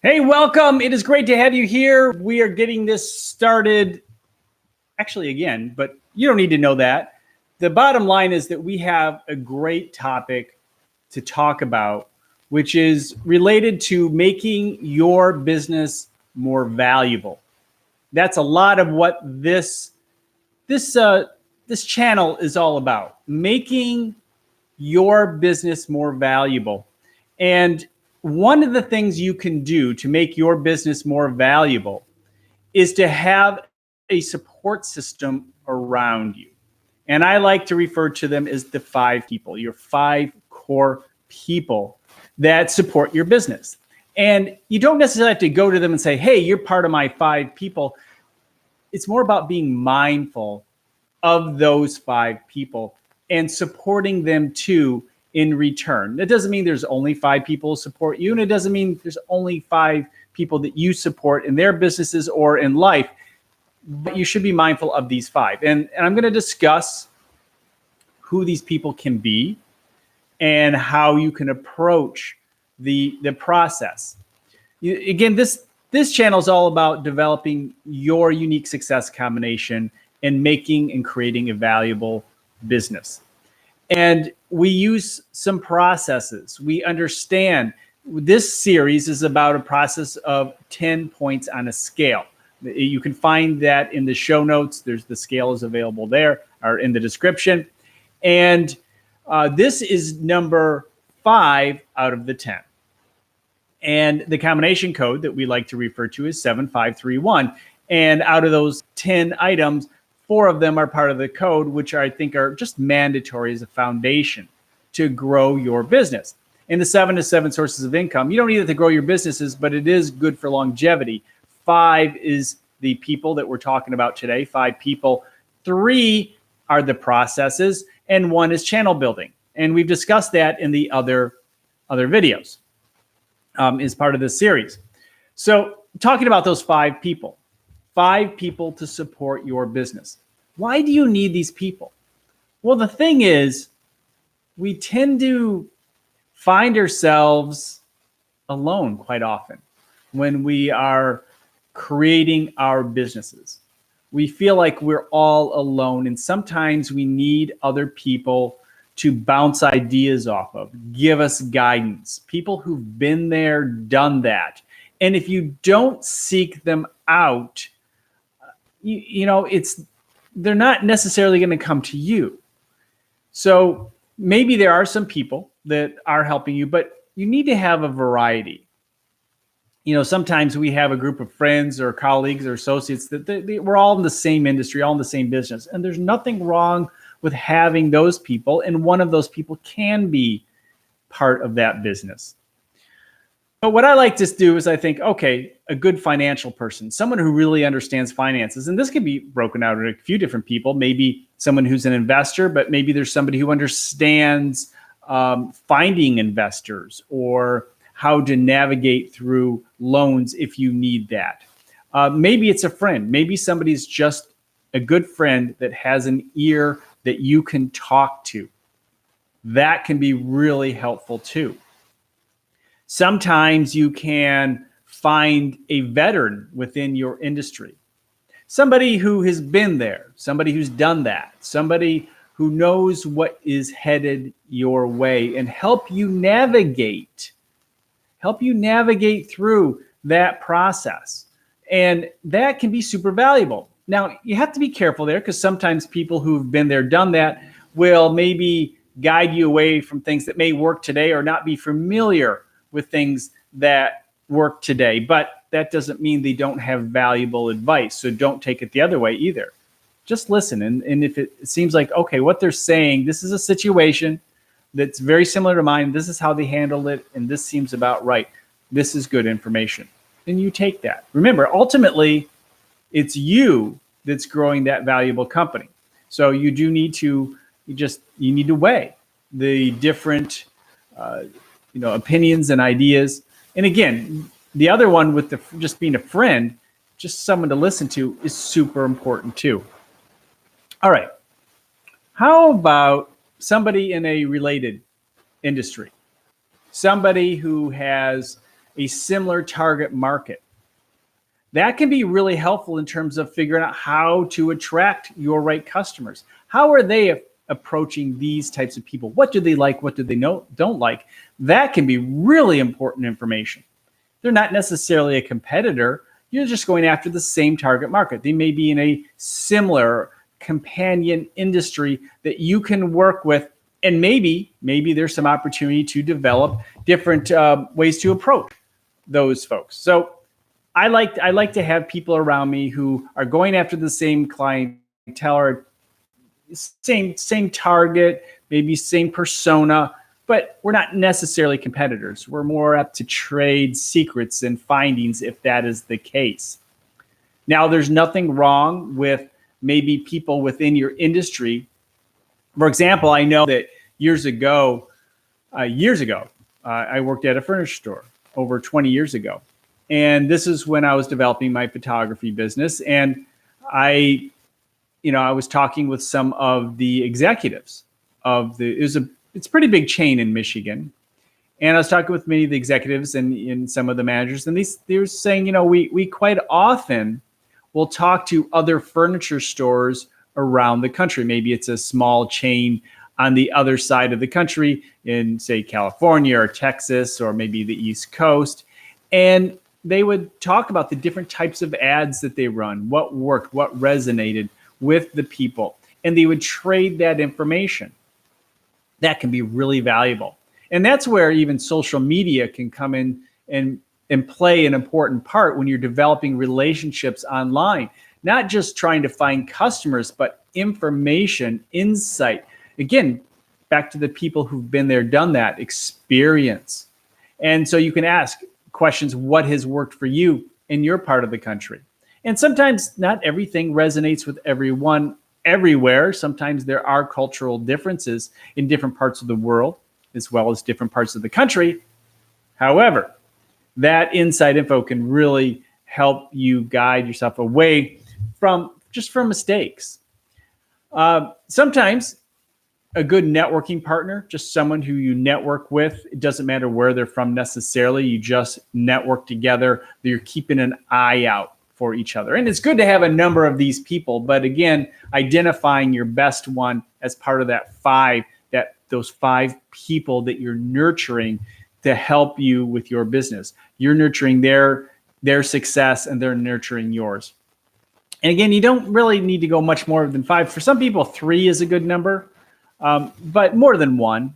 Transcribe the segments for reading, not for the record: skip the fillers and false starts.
Hey, welcome. It is great to have you here. We are getting this started actually again, but you don't need to know that. The bottom line is that we have a great topic to talk about, which is related to making your business more valuable. That's a lot of what this this channel is all about, making your business more valuable. And one of the things you can do to make your business more valuable is to have a support system around you. And I like to refer to them as the five people, your five core people that support your business. And you don't necessarily have to go to them and say, hey, you're part of my five people. It's more about being mindful of those five people and supporting them too in return. That doesn't mean there's only five people who support you, and it doesn't mean there's only five people that you support in their businesses or in life. But you should be mindful of these five. And I'm going to discuss who these people can be and how you can approach the process. Again, this channel is all about developing your unique success combination and making and creating a valuable business. And we use some processes. We understand this series is about a process of 10 points on a scale. You can find that in the show notes. There's the scale is available there or in the description. And this is number 5 out of the 10. And the combination code that we like to refer to is 7531. And out of those 10 items, 4 of them are part of the code, which I think are just mandatory as a foundation to grow your business. And the 7 is 7 sources of income. You don't need it to grow your businesses, but it is good for longevity. 5 is the people that we're talking about today, 5 people. 3 are the processes, and 1 is channel building. And we've discussed that in the other videos as part of this series. So talking about those 5 people to support your business. Why do you need these people? Well, the thing is, we tend to find ourselves alone quite often when we are creating our businesses. We feel like we're all alone, and sometimes we need other people to bounce ideas off of, give us guidance, people who've been there, done that. And if you don't seek them out, they're not necessarily going to come to you. So maybe there are some people that are helping you, but you need to have a variety. Sometimes we have a group of friends or colleagues or associates that we're all in the same industry, all in the same business. And there's nothing wrong with having those people. And one of those people can be part of that business. But what I like to do is I think, okay, a good financial person, someone who really understands finances. And this can be broken out into a few different people. Maybe someone who's an investor, but maybe there's somebody who understands finding investors or how to navigate through loans if you need that. Maybe it's a friend. Maybe somebody's just a good friend that has an ear that you can talk to. That can be really helpful too. Sometimes you can find a veteran within your industry, somebody who has been there, somebody who's done that, somebody who knows what is headed your way and help you navigate through that process. And that can be super valuable. Now, you have to be careful there because sometimes people who've been there, done that will maybe guide you away from things that may work today or not be familiar with things that work today. But that doesn't mean they don't have valuable advice. So don't take it the other way either. Just listen. And if it seems like, okay, what they're saying, this is a situation that's very similar to mine. This is how they handled it. And this seems about right. This is good information. And you take that. Remember, ultimately, it's you that's growing that valuable company. So you do need to, you need to weigh the different, opinions and ideas. And again, the other one with just being a friend, just someone to listen to is super important too. All right. How about somebody in a related industry? Somebody who has a similar target market. That can be really helpful in terms of figuring out how to attract your right customers. How are they approaching these types of people? What do they like? What do they don't like? That can be really important information. They're not necessarily a competitor. You're just going after the same target market. They may be in a similar companion industry that you can work with, and maybe there's some opportunity to develop different ways to approach those folks. So I like to have people around me who are going after the same clientele or same target, maybe same persona, but we're not necessarily competitors. We're more apt to trade secrets and findings if that is the case. Now, there's nothing wrong with maybe people within your industry. For example, I know that years ago, I worked at a furniture store over 20 years ago. And this is when I was developing my photography business. And I was talking with some of the executives of it's a pretty big chain in Michigan. And I was talking with many of the executives and some of the managers, and they were saying, we quite often will talk to other furniture stores around the country. Maybe it's a small chain on the other side of the country in, say, California or Texas, or maybe the East Coast. And they would talk about the different types of ads that they run, what worked, what resonated with the people. And they would trade that information. That can be really valuable. And that's where even social media can come in and play an important part when you're developing relationships online. Not just trying to find customers, but information, insight. Again, back to the people who've been there, done that, experience. And so you can ask questions, what has worked for you in your part of the country? And sometimes not everything resonates with everyone everywhere. Sometimes there are cultural differences in different parts of the world, as well as different parts of the country. However, that inside info can really help you guide yourself away from mistakes. Sometimes a good networking partner, just someone who you network with, it doesn't matter where they're from necessarily, you just network together, you're keeping an eye out for each other. And it's good to have a number of these people, but again, identifying your best one as part of those five people that you're nurturing to help you with your business. You're nurturing their success and they're nurturing yours. And again, you don't really need to go much more than 5. For some people, 3 is a good number. But more than 1.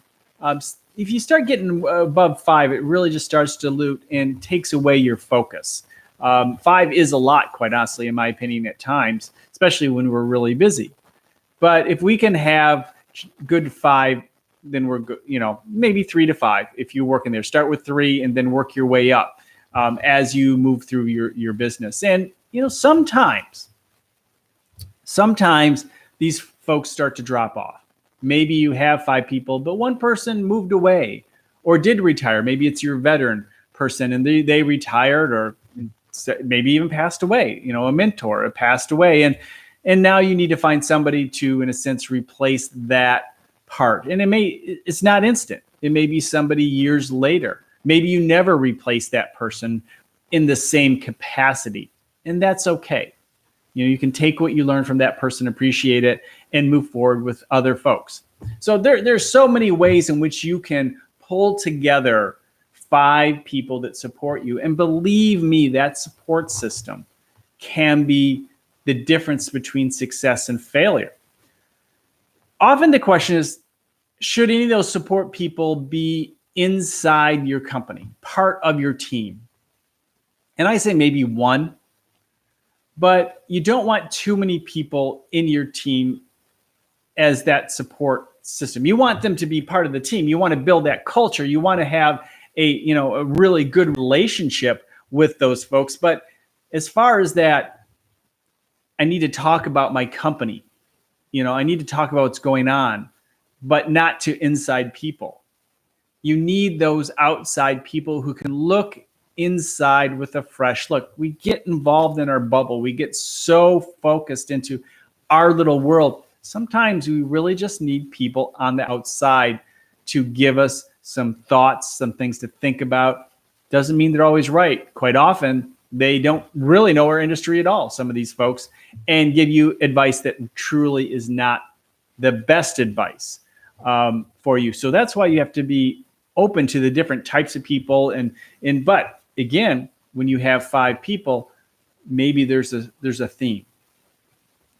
If you start getting above 5, it really just starts to dilute and takes away your focus. 5 is a lot, quite honestly, in my opinion, at times, especially when we're really busy. But if we can have good 5, then we're good, maybe 3 to 5. If you work in there, start with 3 and then work your way up as you move through your business. And, sometimes these folks start to drop off. Maybe you have 5 people, but one person moved away or did retire. Maybe it's your veteran person and they retired or maybe even passed away, a mentor passed away. And now you need to find somebody to, in a sense, replace that part. And it's not instant. It may be somebody years later. Maybe you never replace that person in the same capacity. And that's okay. You can take what you learn from that person, appreciate it, and move forward with other folks. So there's so many ways in which you can pull together 5 people that support you. And believe me, that support system can be the difference between success and failure. Often the question is, should any of those support people be inside your company, part of your team? And I say maybe 1. But you don't want too many people in your team as that support system. You want them to be part of the team. You want to build that culture. You want to have a really good relationship with those folks. But as far as that, I need to talk about my company. I need to talk about what's going on, but not to inside people. You need those outside people who can look inside with a fresh look. We get involved in our bubble. We get so focused into our little world. Sometimes we really just need people on the outside to give us some thoughts, some things to think about, Doesn't mean they're always right. Quite often, they don't really know our industry at all, some of these folks, and give you advice that truly is not the best advice for you. So that's why you have to be open to the different types of people. But again, when you have 5 people, maybe there's a theme.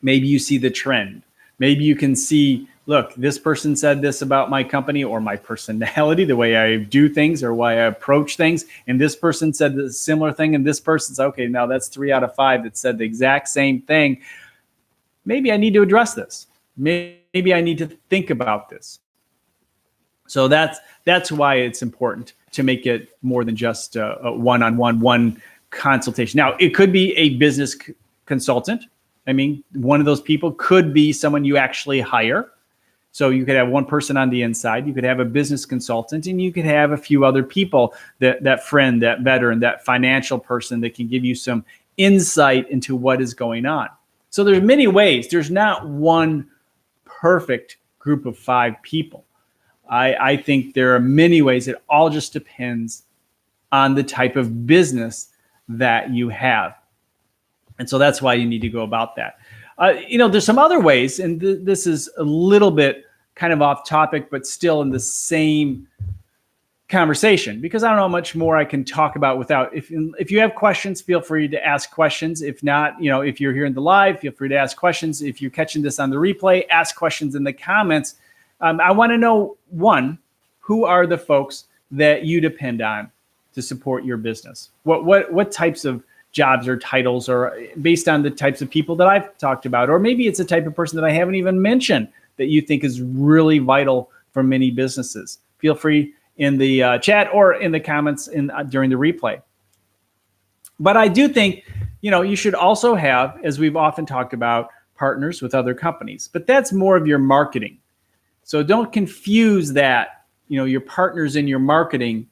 Maybe you see the trend. Maybe you can see, look, this person said this about my company or my personality, the way I do things or why I approach things. And this person said the similar thing. And this person's, okay, now that's 3 out of 5 that said the exact same thing. Maybe I need to address this. Maybe I need to think about this. So that's why it's important to make it more than just a one consultation. Now, it could be a business consultant. I mean, one of those people could be someone you actually hire. So you could have one person on the inside, you could have a business consultant, and you could have a few other people, that friend, that veteran, that financial person that can give you some insight into what is going on. So there's many ways. There's not one perfect group of 5 people. I think there are many ways. It all just depends on the type of business that you have. And so that's why you need to go about that. There's some other ways, and this is a little bit kind of off topic, but still in the same conversation, because I don't know how much more I can talk about without. If you have questions, feel free to ask questions. If not, if you're here in the live, feel free to ask questions. If you're catching this on the replay, ask questions in the comments. I want to know, one, who are the folks that you depend on to support your business? What types of jobs or titles, or based on the types of people that I've talked about, or maybe it's a type of person that I haven't even mentioned that you think is really vital for many businesses. Feel free in the chat or in the comments during the replay. But I do think, you should also have, as we've often talked about, partners with other companies, but that's more of your marketing. So don't confuse that, your partners in your marketing,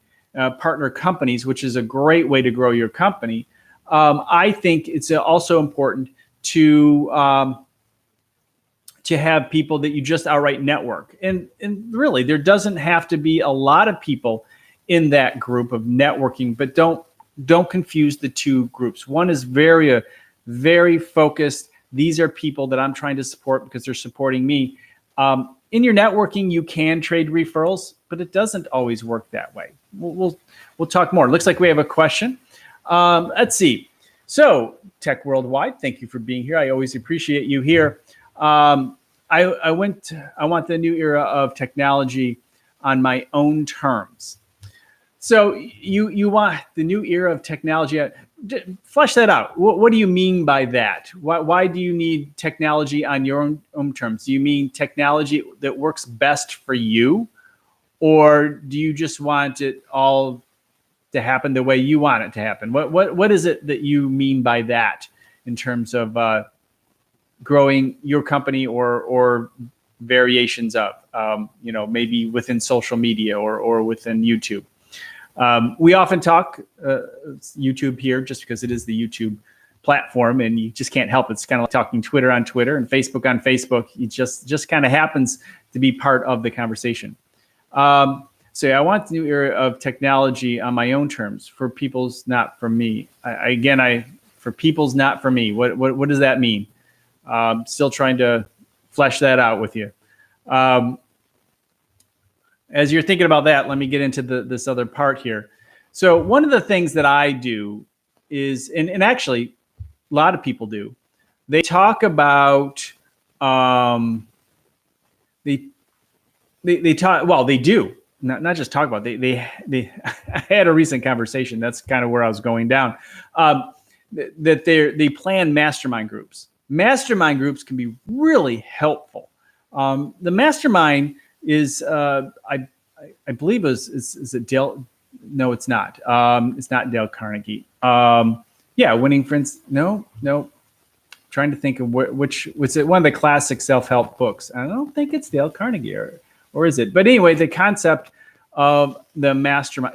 partner companies, which is a great way to grow your company. I think it's also important to have people that you just outright network. And really, there doesn't have to be a lot of people in that group of networking, but don't confuse the two groups. One is very, very focused. These are people that I'm trying to support because they're supporting me. In your networking, you can trade referrals, but it doesn't always work that way. We'll talk more. Looks like we have a question. Let's see. So, Tech Worldwide, thank you for being here. I always appreciate you here. I want the new era of technology on my own terms. So you want the new era of technology. Flesh that out. What do you mean by that? Why do you need technology on your own terms? Do you mean technology that works best for you? Or do you just want it all to happen the way you want it to happen? What is it that you mean by that in terms of growing your company or variations of, maybe within social media or within YouTube? We often talk YouTube here just because it is the YouTube platform and you just can't help it. It's kind of like talking Twitter on Twitter and Facebook on Facebook. It just kind of happens to be part of the conversation. So I want the new era of technology on my own terms, for people's, not for me. For people's, not for me. What does that mean? Still trying to flesh that out with you. As you're thinking about that, let me get into this other part here. So one of the things that I do is, and actually a lot of people do, they talk about, they talk, well, they do. Not just talk about, they I had a recent conversation. That's kind of where I was going down. That they plan mastermind groups. Mastermind groups can be really helpful. The mastermind is, I believe is it Dale? No, it's not. It's not Dale Carnegie. Winning Friends. No. Trying to think of which was it, one of the classic self-help books. I don't think it's Dale Carnegie, or is it? But anyway, the concept of the mastermind,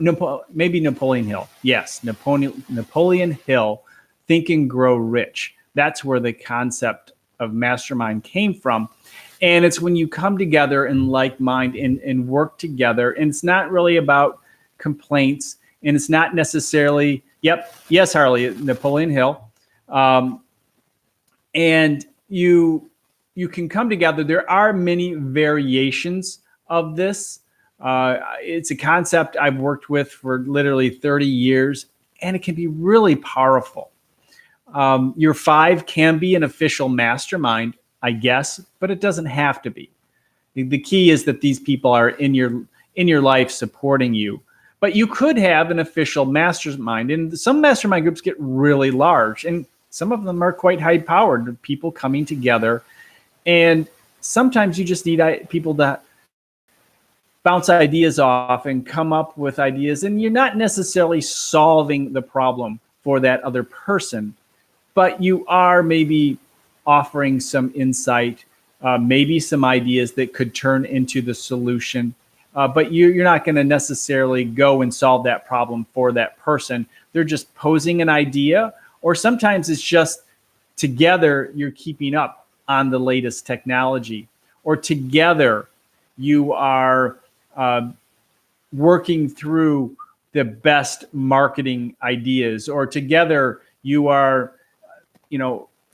maybe Napoleon Hill. Yes, Napoleon Hill, Think and Grow Rich. That's where the concept of mastermind came from. And it's when you come together in like mind and work together. And it's not really about complaints And it's not necessarily, yes, Harley, Napoleon Hill. And you can come together. There are many variations of this. It's a concept I've worked with for literally 30 years, and it can be really powerful. Your 5 can be an official mastermind, I guess, but it doesn't have to be. The key is that these people are in your life supporting you. But you could have an official mastermind, and some mastermind groups get really large, and some of them are quite high-powered, people coming together. And sometimes you just need people to bounce ideas off and come up with ideas, and you're not necessarily solving the problem for that other person, but you are maybe offering some insight, maybe some ideas that could turn into the solution. But you're not going to necessarily go and solve that problem for that person. They're just posing an idea, or sometimes it's just together you're keeping up on the latest technology, or together you are working through the best marketing ideas, or together you are,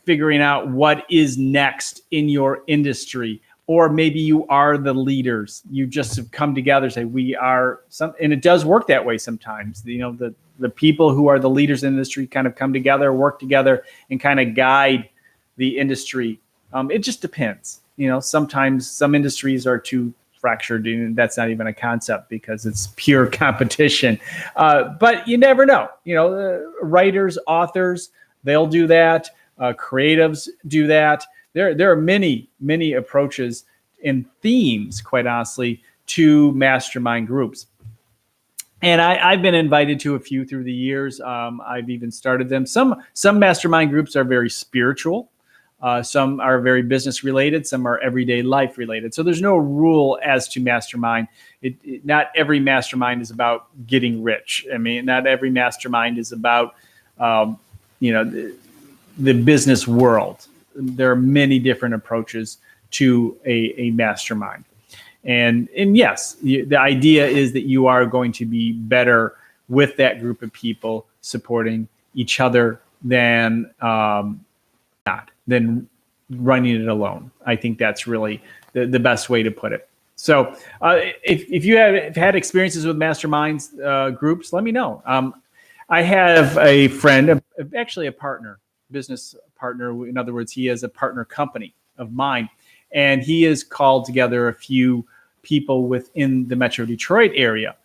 figuring out what is next in your industry. Or maybe you are the leaders. You just have come together and say, we are some, and it does work that way sometimes. The people who are the leaders in the industry kind of come together, work together, and kind of guide the industry. It just depends. Sometimes some industries are too fractured, and that's not even a concept because it's pure competition. But you never know. Writers, authors, they'll do that. Creatives do that. There are many, many approaches and themes, quite honestly, to mastermind groups. And I've been invited to a few through the years. I've even started them. Some mastermind groups are very spiritual. Some are very business related. Some are everyday life related. So there's no rule as to mastermind. Not every mastermind is about getting rich. I mean, not every mastermind is about, the business world. There are many different approaches to a mastermind. And yes, the idea is that you are going to be better with that group of people supporting each other than running it alone. I think that's really the best way to put it. So if you have had experiences with masterminds groups, let me know. I have a friend, actually a partner, business partner. In other words, he has a partner company of mine, and he has called together a few people within the Metro Detroit area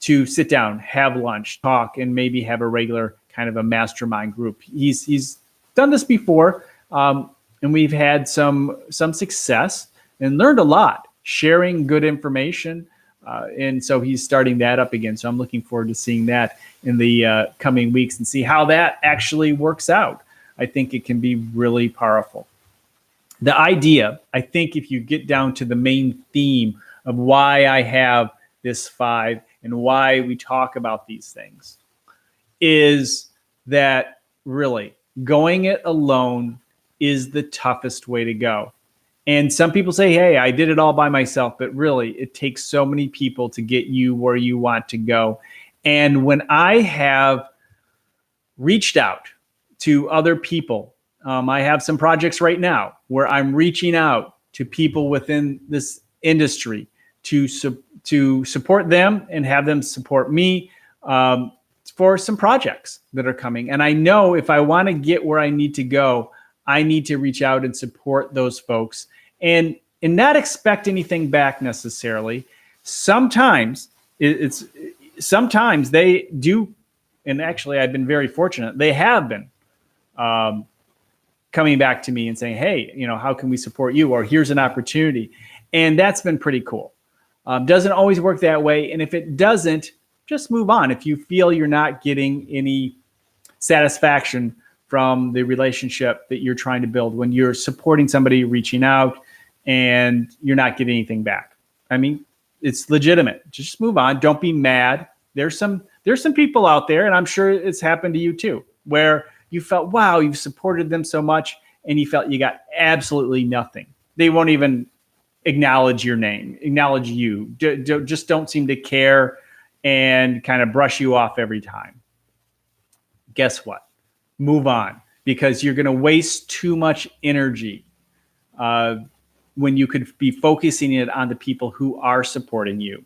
to sit down, have lunch, talk, and maybe have a regular kind of a mastermind group. He's done this before, and we've had some success and learned a lot, sharing good information. And so he's starting that up again. So I'm looking forward to seeing that in the coming weeks and see how that actually works out. I think it can be really powerful. The idea, I think, if you get down to the main theme of why I have this 5 and why we talk about these things, is that really going it alone is the toughest way to go. And some people say, hey, I did it all by myself, but really it takes so many people to get you where you want to go. And when I have reached out to other people, I have some projects right now where I'm reaching out to people within this industry to support them and have them support me for some projects that are coming. And I know if I want to get where I need to go, I need to reach out and support those folks and not expect anything back necessarily. Sometimes sometimes they do, and actually I've been very fortunate. They have been coming back to me and saying, hey, how can we support you? Or here's an opportunity. And that's been pretty cool. Doesn't always work that way. And if it doesn't, just move on. If you feel you're not getting any satisfaction from the relationship that you're trying to build, when you're supporting somebody, reaching out, and you're not getting anything back. I mean, it's legitimate. Just move on. Don't be mad. There's some people out there, and I'm sure it's happened to you too, where you felt, wow, you've supported them so much, and you felt you got absolutely nothing. They won't even acknowledge your name, acknowledge you. Just don't seem to care. and kind of brush you off every time. Guess what? Move on, because you're going to waste too much energy when you could be focusing it on the people who are supporting you,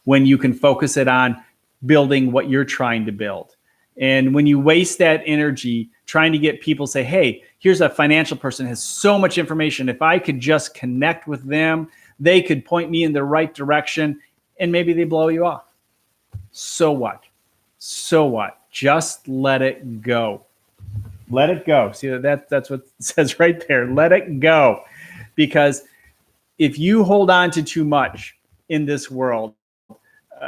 when you can focus it on building what you're trying to build. And when you waste that energy trying to get people say, hey, here's a financial person who has so much information. If I could just connect with them, they could point me in the right direction, and maybe they blow you off. So what? So what? Just let it go. Let it go. See, that's what it says right there. Let it go. Because if you hold on to too much in this world,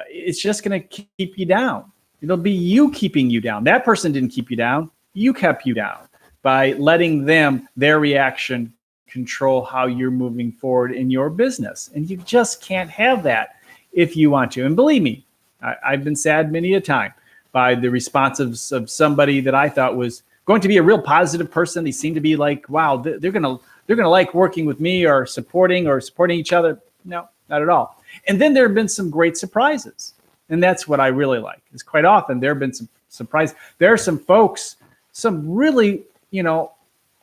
it's just going to keep you down. It'll be you keeping you down. That person didn't keep you down. You kept you down by letting them, their reaction, control how you're moving forward in your business. And you just can't have that if you want to. And believe me, I've been sad many a time by the responses of somebody that I thought was going to be a real positive person. They seem to be like, wow, they're gonna like working with me or supporting each other. No, not at all. And then there have been some great surprises. And that's what I really like, is quite often there have been some surprises. There are some folks, some really,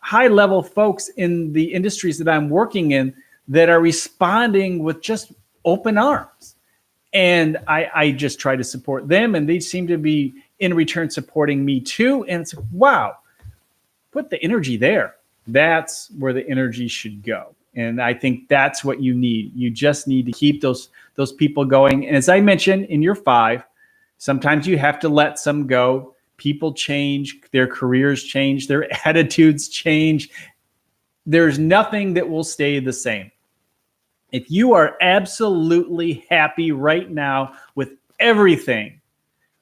high level folks in the industries that I'm working in that are responding with just open arms. And I just try to support them, and they seem to be in return supporting me too. And it's, wow, put the energy there. That's where the energy should go. And I think that's what you need. You just need to keep those people going. And as I mentioned in your 5, sometimes you have to let some go. People change, their careers change, their attitudes change. There's nothing that will stay the same. If you are absolutely happy right now with everything,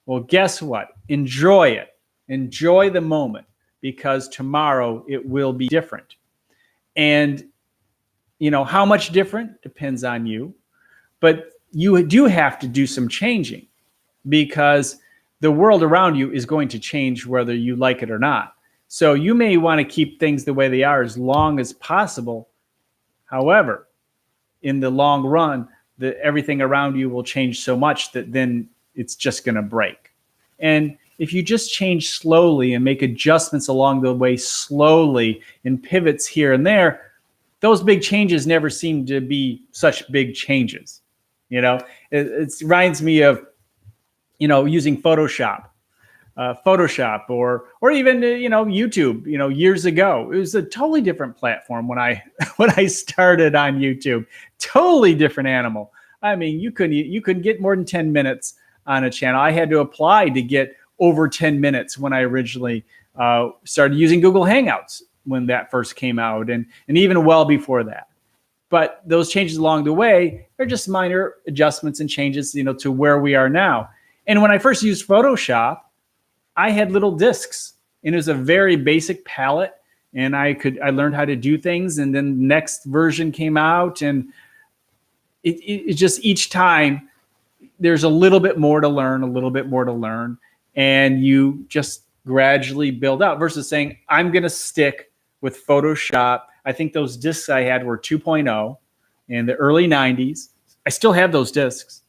well, guess what? Enjoy it. Enjoy the moment, because tomorrow it will be different. And how much different depends on you, but you do have to do some changing, because the world around you is going to change whether you like it or not. So you may want to keep things the way they are as long as possible. However, in the long run, everything around you will change so much that then it's just going to break. And if you just change slowly and make adjustments along the way slowly and pivots here and there, those big changes never seem to be such big changes. It reminds me of, using Photoshop or even, YouTube, years ago. It was a totally different platform when I started on YouTube. Totally different animal. I mean, you couldn't get more than 10 minutes on a channel. I had to apply to get over 10 minutes when I originally started using Google Hangouts when that first came out, and even well before that. But those changes along the way are just minor adjustments and changes, to where we are now. And when I first used Photoshop, I had little discs, and it was a very basic palette, and I learned how to do things. And then the next version came out, and it just, each time there's a little bit more to learn, and you just gradually build out versus saying, I'm going to stick with Photoshop. I think those discs I had were 2.0 in the early 90s. I still have those discs.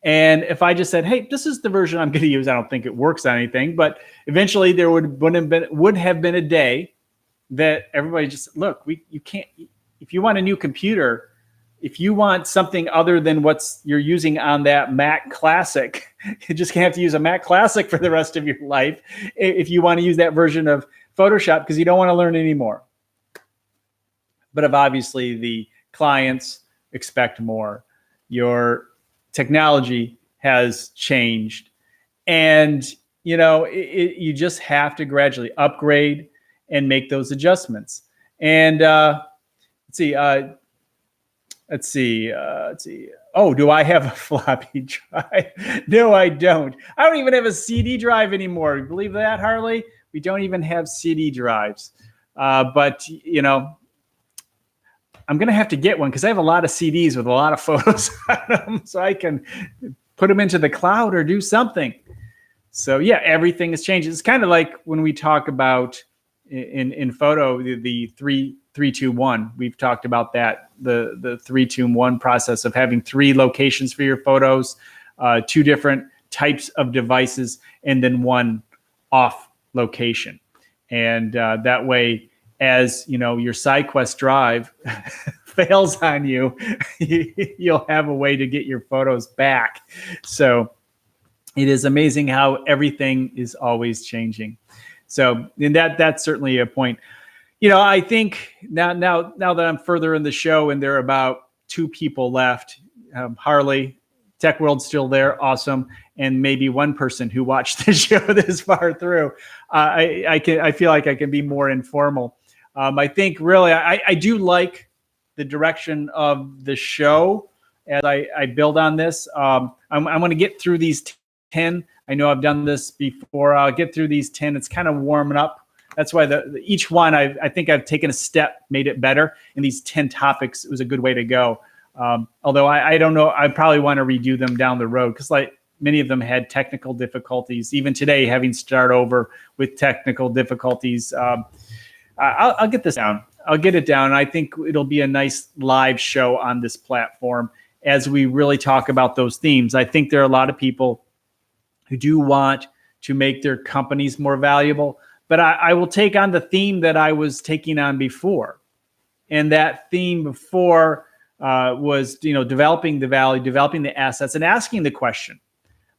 And if I just said, hey, this is the version I'm going to use, I don't think it works on anything. But eventually there would have been a day that everybody just, look, you can't, if you want a new computer, if you want something other than what's you're using on that Mac Classic, you just have to use a Mac Classic for the rest of your life if you want to use that version of Photoshop, because you don't want to learn anymore. But if obviously the clients expect more, your technology has changed, and you just have to gradually upgrade and make those adjustments. And let's see. Oh, do I have a floppy drive? No, I don't. I don't even have a CD drive anymore. Believe that, Harley? We don't even have CD drives. But I'm going to have to get one, because I have a lot of CDs with a lot of photos on them, so I can put them into the cloud or do something. So yeah, everything has changed. It's kind of like when we talk about in photo, the 3-2-1. We've talked about that, the 3-2-1 process of having 3 locations for your photos, 2 different types of devices and then one off location. And that way, as your SideQuest drive fails on you, you'll have a way to get your photos back. So it is amazing how everything is always changing. So, and that's certainly a point. I think now that I'm further in the show and there are about 2 people left, Harley, Tech World's still there, awesome, and maybe one person who watched the show this far through. I feel like I can be more informal. I think really I do like the direction of the show as I build on this. I'm going to get through these 10. I know I've done this before. I'll get through these 10. It's kind of warming up. That's why each one I think I've taken a step, made it better. And these 10 topics was a good way to go. Although I don't know, I probably want to redo them down the road because like many of them had technical difficulties. Even today, having start over with technical difficulties. I'll get this down. I'll get it down. I think it'll be a nice live show on this platform as we really talk about those themes. I think there are a lot of people who do want to make their companies more valuable, but I will take on the theme that I was taking on before. And that theme before was, developing the value, developing the assets, and asking the question.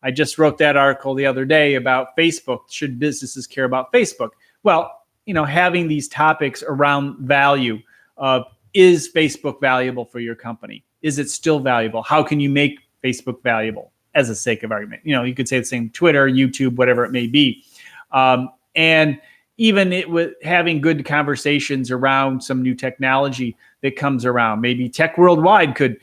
I just wrote that article the other day about Facebook. Should businesses care about Facebook? Well, having these topics around value of is Facebook valuable for your company? Is it still valuable? How can you make Facebook valuable as a sake of argument? You could say the same Twitter, YouTube, whatever it may be. And even with having good conversations around some new technology that comes around. Maybe Tech Worldwide could,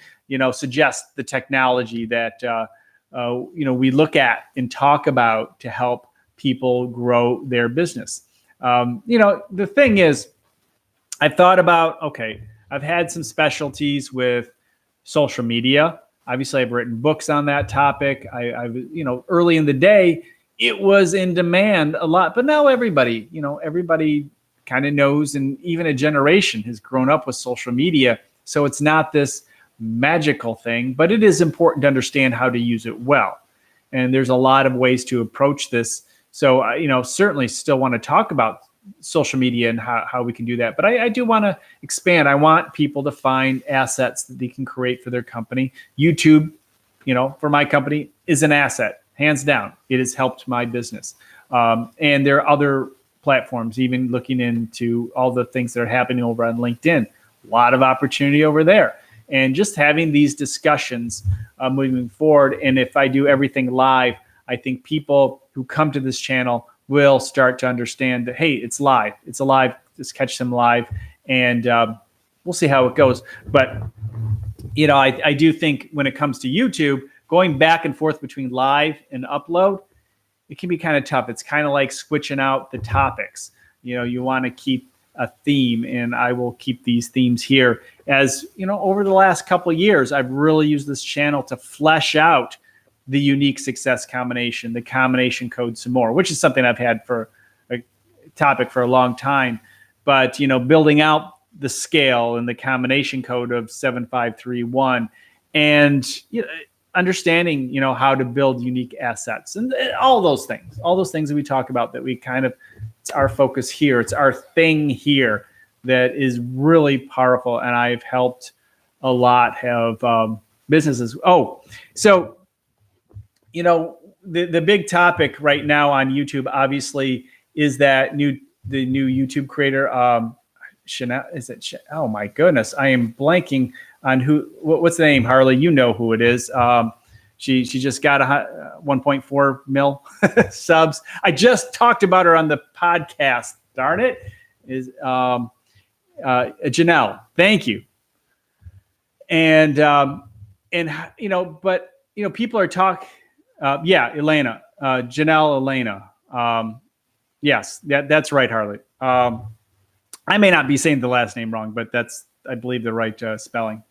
suggest the technology that, we look at and talk about to help people grow their business. The thing is, I've thought about, I've had some specialties with social media. Obviously, I've written books on that topic. I've early in the day, it was in demand a lot, but now everybody kind of knows, and even a generation has grown up with social media. So it's not this magical thing, but it is important to understand how to use it well. And there's a lot of ways to approach this. So, certainly still want to talk about social media and how we can do that. But I do want to expand. I want people to find assets that they can create for their company. YouTube, for my company is an asset. Hands down, it has helped my business. And there are other platforms, even looking into all the things that are happening over on LinkedIn. A lot of opportunity over there. And just having these discussions moving forward. And if I do everything live, I think people who come to this channel will start to understand that, hey, it's live. It's alive. Just catch them live. And we'll see how it goes. But, I do think when it comes to YouTube, going back and forth between live and upload, it can be kind of tough. It's kind of like switching out the topics. You want to keep a theme, and I will keep these themes here. As over the last couple of years, I've really used this channel to flesh out the unique success combination, the combination code some more, which is something I've had for a topic for a long time. But, building out the scale and the combination code of 7531 and, understanding, how to build unique assets and all those things that we talk about that we kind of, it's our focus here. It's our thing here that is really powerful. And I've helped a lot of businesses. Oh, so, the big topic right now on YouTube, obviously, is that the new YouTube creator, Chanel, is it? Oh my goodness, I am blanking on what's the name, Harley? You know who it is. She just got 1.4 mil subs. I just talked about her on the podcast. Darn it, is Janelle. Thank you. And people are talking. Elena, Janelle Elena. Yes, that's right, Harley. I may not be saying the last name wrong, but that's, I believe, the right spelling.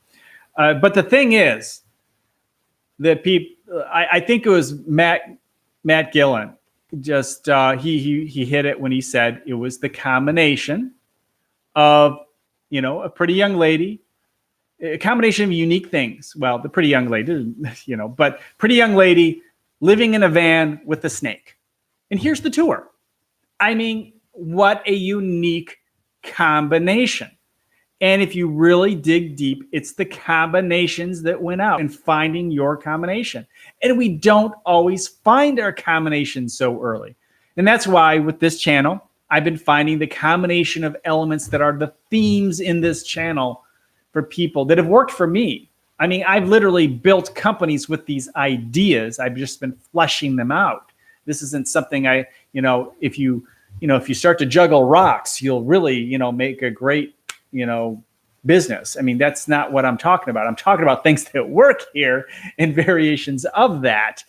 But the thing is that I think it was Matt Gillen. Just he hit it when he said it was the combination of a pretty young lady, a combination of unique things. Well, the pretty young lady, but pretty young lady living in a van with a snake. And here's the tour. I mean, what a unique combination. And if you really dig deep, it's the combinations that went out and finding your combination. And we don't always find our combination so early. And that's why with this channel, I've been finding the combination of elements that are the themes in this channel for people that have worked for me. I mean, I've literally built companies with these ideas. I've just been fleshing them out. This isn't something if you start to juggle rocks, you'll really, make a great, business. I mean, that's not what I'm talking about. I'm talking about things that work here and variations of that.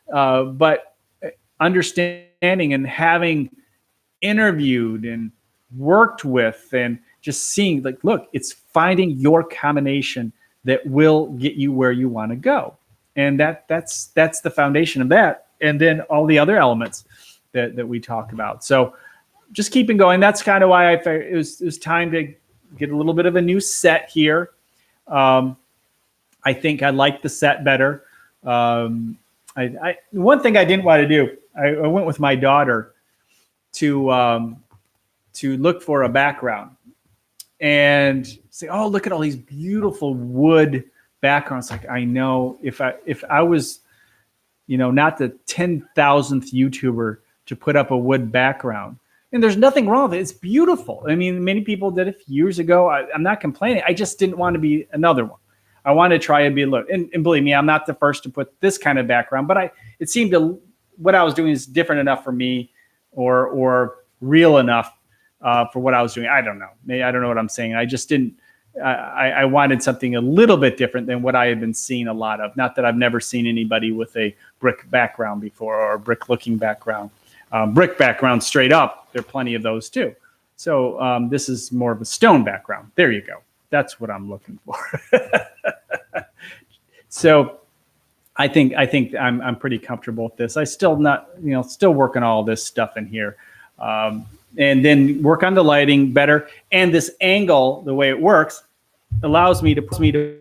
But understanding and having interviewed and worked with and just seeing, like, look, it's finding your combination that will get you where you want to go. And that's the foundation of that. And then all the other elements that we talk about. So just keeping going. That's kind of why it was time to get a little bit of a new set here. I think I like the set better. One thing I didn't want to do, I went with my daughter to look for a background and say, oh, look at all these beautiful wood backgrounds. Like, I know if I was, not the 10,000th YouTuber to put up a wood background. And there's nothing wrong with it. It's beautiful. I mean, many people did it years ago. I'm not complaining. I just didn't want to be another one. I want to try and be look. And believe me, I'm not the first to put this kind of background, but it seemed what I was doing is different enough for me, or real enough for what I was doing. I don't know. Maybe I don't know what I'm saying. I just didn't. I wanted something a little bit different than what I had been seeing a lot of. Not that I've never seen anybody with a brick background before, or a brick-looking background. Brick background straight up, there are plenty of those too. So this is more of a stone background. There you go. That's what I'm looking for. So I think I'm pretty comfortable with this. I still working all this stuff in here, and then work on the lighting better. And this angle, the way it works, allows me to